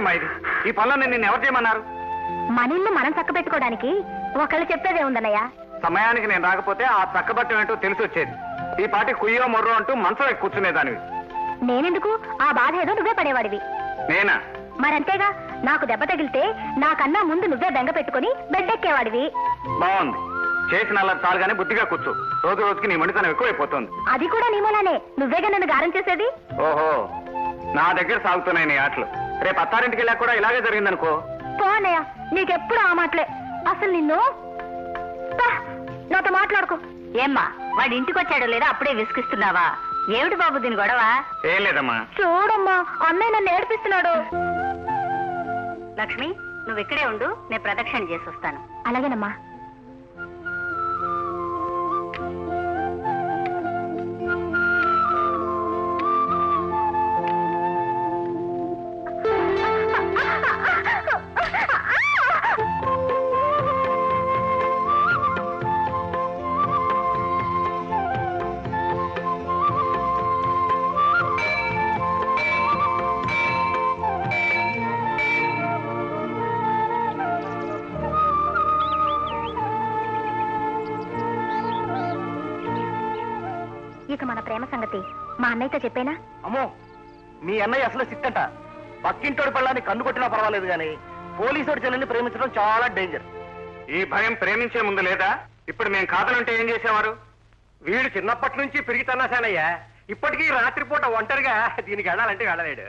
ఏమిటమ్మా ఇది? ఈ పనులను నిన్ను ఎవరు చేయమన్నారు? మన ఇల్లు మనం చక్కబెట్టుకోవడానికి ఒకళ్ళు చెప్పేదే ఉందన్నయ్య. సమయానికి నేను రాకపోతే ఆ చక్కబట్టం ఏంటో తెలిసి వచ్చేది. ఈ పాటి కుయ్యో మొర్రో అంటూ మనసులో కూర్చునేదానివి. నేనెందుకు? ఆ బాధ ఏదో నువ్వే పడేవాడివి. నేనా? మరంతేగా, నాకు దెబ్బ తగిలితే నాకన్నా ముందు నువ్వే బెంగ పెట్టుకుని బెడ్డెక్కేవాడివి. బాగుంది. చేసిన అలా చాలుగానే బుద్ధిగా కూర్చో. రోజు రోజుకి నీ మణితనం ఎక్కువైపోతుంది. అది కూడా నీ మూలానే. నువ్వేగా నన్ను గారం చేసేది. ఓహో, నా దగ్గర సాగుతున్నాయి నీ ఆటలు. రేపు అత్తారింటికి వెళ్ళా కూడా ఇలాగే జరిగిందనుకో. పో అన్నయ్య, నీకెప్పుడు ఆ మాటలే. అసలు నిన్ను నాతో మాట్లాడుకో. ఏమ్మా, వాడి ఇంటికి వచ్చాడో లేదా అప్పుడే విసిగిస్తున్నావా? ఏమిటి బాబు దీని గొడవ? ఏం లేదమ్మా. చూడమ్మా, అన్నయ్య నన్ను ఏడిపిస్తున్నాడు. లక్ష్మి, నువ్వు ఇక్కడే ఉండు, నేను ప్రదక్షిణ చేసి వస్తాను. అలాగేనమ్మా. ఇక మన ప్రేమ సంగతి మా అన్నయ్యతో చెప్పేనా? అమ్మో, మీ అన్నయ్య అసలు సిట్టంట. పక్కింటోడి పళ్ళాన్ని కన్ను కొట్టినా పర్వాలేదు గాని పోలీసుడి చెల్లెల్ని ప్రేమించడం చాలా డేంజర్. ఈ భయం ప్రేమించే ముందు లేదా? ఇప్పుడు మేము కాదనంటే ఏం చేసేవారు? వీడు చిన్నప్పటి నుంచి పెరిగితన్నాశానయ్యా. ఇప్పటికీ రాత్రిపూట ఒంటరిగా దీనికి వెళ్ళాలంటే వెళ్ళలేడు.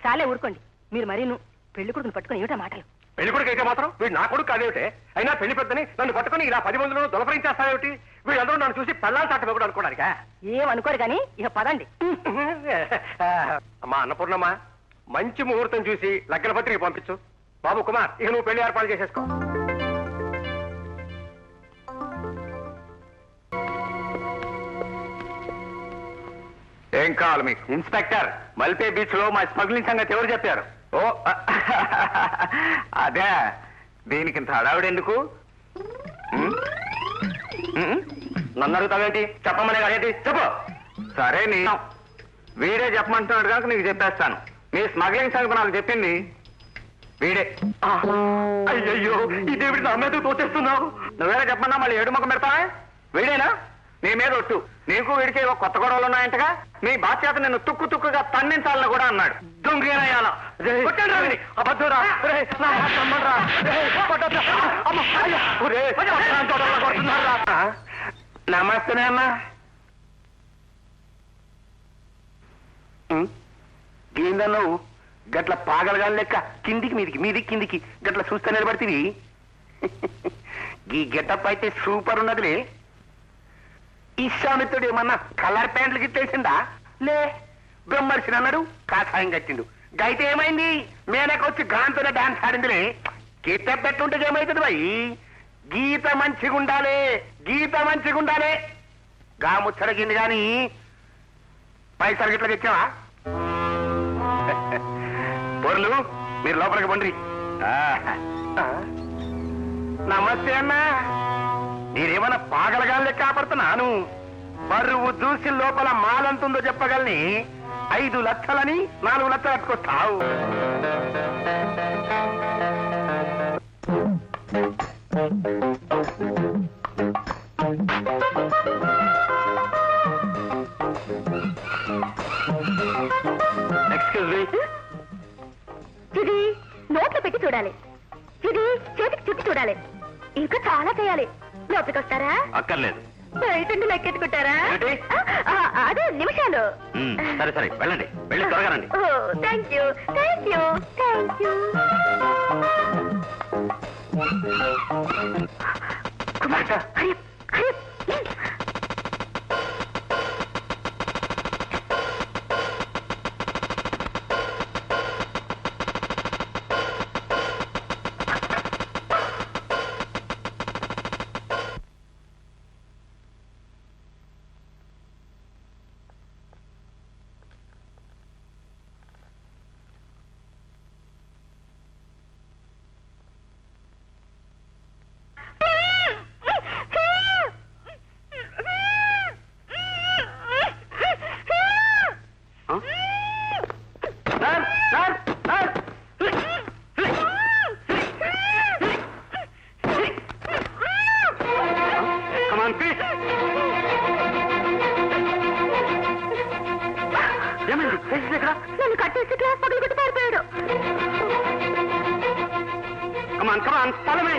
చాలే ఊరుకోండి మీరు. మరీను పెళ్లి కొడుకుని పట్టుకుని ఏమిటా మాటలు? పెళ్లి కొడుకు అయితే మాత్రం వీడు నా కొడుకు కాదేమిటే? అయినా పెళ్లి పెద్దని నన్ను పట్టుకుని ఇలా 10 మందిలో దొలపరించేస్తావేమిటి? వీళ్ళందరూ నన్ను చూసి పెళ్ళాలు తట్టబెక్కడు అనుకోవడానికా? ఏమనుకోరు కానీ ఇక పదండి. అమ్మా అన్నపూర్ణమ్మ, మంచి ముహూర్తం చూసి లగ్న పత్రిక పంపించు. బాబు కుమార్, ఇక నువ్వు పెళ్లి ఏర్పాటు చేసేసుకో. ఏం కావాలి మీకు? ఇన్స్పెక్టర్, మల్పే బీచ్ లో మా స్మగ్లింగ్ సంగతి ఎవరు చెప్పారు? ఓ అదే, దీనికి ఇంత హడావిడి ఎందుకు? నన్ను అడుగుతావేంటి? చెప్పమనే కదేంటి? చెప్పు. సరే, నేను వీడే చెప్పమంటున్నాడు కనుక నీకు చెప్పేస్తాను. మీ స్మగ్లింగ్ సంగతి నాకు చెప్పింది వీడే. అయ్యయ్యో, ఇదేవిడి నా మీద తోచేస్తున్నావు. నువ్వేనా చెప్పమన్నా మళ్ళీ ఏడు ముఖం పెడతావా? వీడేనా? నీ మీద ఒట్టు. నీకు వీడికి కొత్త గొడవలు ఉన్నాయంటగా. మీ బాధ్యత నిన్ను తుక్కు తుక్కుగా తన్నించాలని కూడా అన్నాడు. దొంగేనయ్యాలా? అబద్ధరా? నమస్తే అమ్మా. ఏందన్నావు? గట్ల పాగలగాని లెక్క కిందికి మీదికి మీదికి కిందికి గట్ల చూస్తే నిలబడితివి. ఈ గెటప్ అయితే సూపర్ ఉన్నదిలే. ఇష్టామిత్రుడు ఏమన్నా కలర్ ప్యాంట్లు గిట్టేసిందా? లే, బ్రహ్మర్షి అన్నాడు, కాషాయం కట్టిండు. గైతే ఏమైంది? మేనకొచ్చి గాంతోనే డాన్స్ ఆడిందిలే. గీత పెట్టుంటే ఏమైతుంది భయ్? గీత మంచిగుండాలే, గీత మంచిగుండాలే. గా ముచ్చడగింది గాని పైసలు గిట్ల తెచ్చావా? పొరులు, మీరు లోపలికి పండ్రి. నమస్తే అన్నా. నేనేమన్నా పాగలగానే కాపాడుతున్నాను. బరువు చూసి లోపల మాలంతుందో చెప్పగలని 5 లక్షలని 4 లక్షలు కట్టుకొస్తావు. Excuse me. ఇది నోట్లో పెట్టి చూడాలి, ఇది చేతికి చుట్టి చూడాలి, ఇంకా చాలా చేయాలి. లోపలికి వస్తారా? అక్కర్లేదు. బయటండి లెక్కెట్టుకుంటారా? అదే నిమిషాలు. సరే సరే, వెళ్ళండి, వెళ్ళి త్వరగా రండి. Thank you, thank you, thank you. Kumar, Hari Hari. Come on follow me